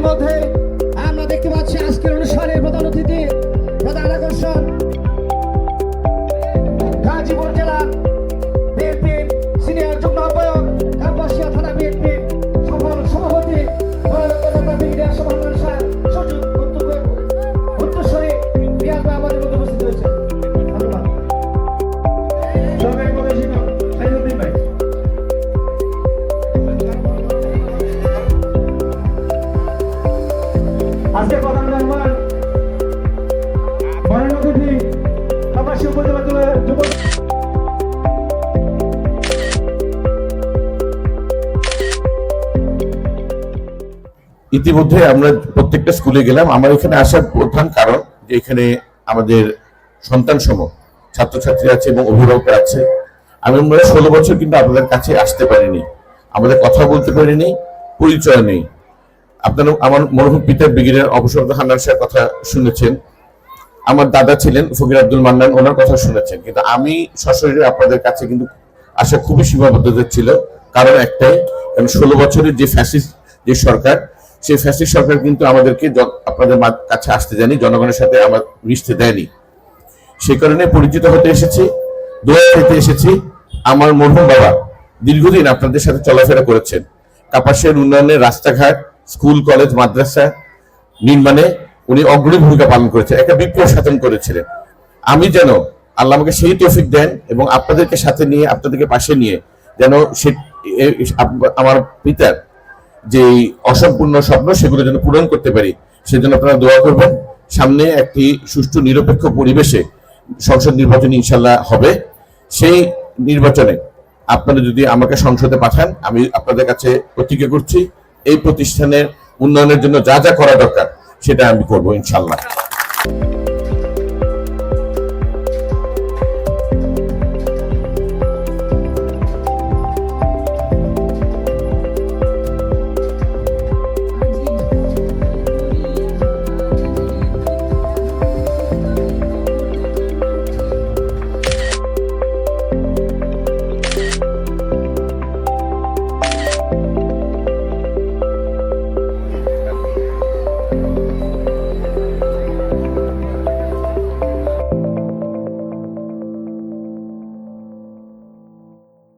ইতিমধ্যে আমরা দেখতে পাচ্ছি আজকের অনুষ্ঠানের প্রধান অতিথি, প্রধান আকর্ষণ গাজীপুর জেলা বিএনপির সিনিয়র যুগ্ম আহ্বায়ক, কাপাসিয়া থানা বিএনপির সফল সভাপতি উত্তরস্বরী রিয়াজ ভাই আমাদের মধ্যে উপস্থিত হয়েছে। আজকে প্রধান মেহমান বরেণ্য অতিথি কাপাসিয়া উপজেলা যুব ইতিমধ্যে আমরা প্রত্যেকটা স্কুলে গেলাম। আমার এখানে আসার প্রধান কারণ যে এখানে আমাদের সন্তান সম ছাত্রছাত্রী আছে এবং অভিভাবক আছে। আমরা 16 বছর কিন্তু আপনাদের কাছে আসতে পারিনি, আমাদের কথা বলতে পারিনি, পরিচয় নেই। আপনারা আমার মরহুম পিতার ব্রিগেডিয়ার অবসরপ্রাপ্ত হান্নান স্যারের কথা শুনেছেন, আমার দাদা ছিলেন ফকির আব্দুল মান্নান, ওনার কথা শুনেছেন, কিন্তু আমি সশরীরে আপনাদের কাছে কিন্তু আসা খুবই সীমাবদ্ধতা ছিল। কারণ একটাই, কারণ 16 বছরের যে ফ্যাসিস্ট যে সরকার, সেই ফ্যাসিস্ট সরকার কিন্তু আমাদেরকে আপনাদের কাছে আসতে দেয়নি, জনগণের সাথে আমার মিশতে দেয়নি। সেই কারণে পরিচিত হতে এসেছি, দোয়া পেতে এসেছি। আমার মরহুম বাবা দীর্ঘদিন আপনাদের সাথে চলাফেরা করেছেন, কাপাসিয়ার উন্নয়নে রাস্তাঘাট, স্কুল কলেজ মাদ্রাসা নির্মাণে উনি অগ্রণী ভূমিকা পালন করেছেন, একটা বিপ্লব সাধন করেছিলেন। আমি যেন আল্লাহ আমাকে সেই তৌফিক দেন এবং আপনাদেরকে সাথে নিয়ে, আপনাদেরকে পাশে নিয়ে যেন সে আমার পিতার যে অসম্পূর্ণ স্বপ্ন সেগুলো যেন পূরণ করতে পারি, সেজন্য আপনারা দোয়া করবেন। সামনে একটি সুষ্ঠু নিরপেক্ষ পরিবেশে সংসদ নির্বাচন ইনশাল্লাহ হবে। সেই নির্বাচনে আপনারা যদি আমাকে সংসদে পাঠান, আমি আপনাদের কাছে প্রতিজ্ঞা করছি এই প্রতিষ্ঠানের উন্নয়নের জন্য যা যা করা দরকার সেটা আমি করবো ইনশাল্লাহ।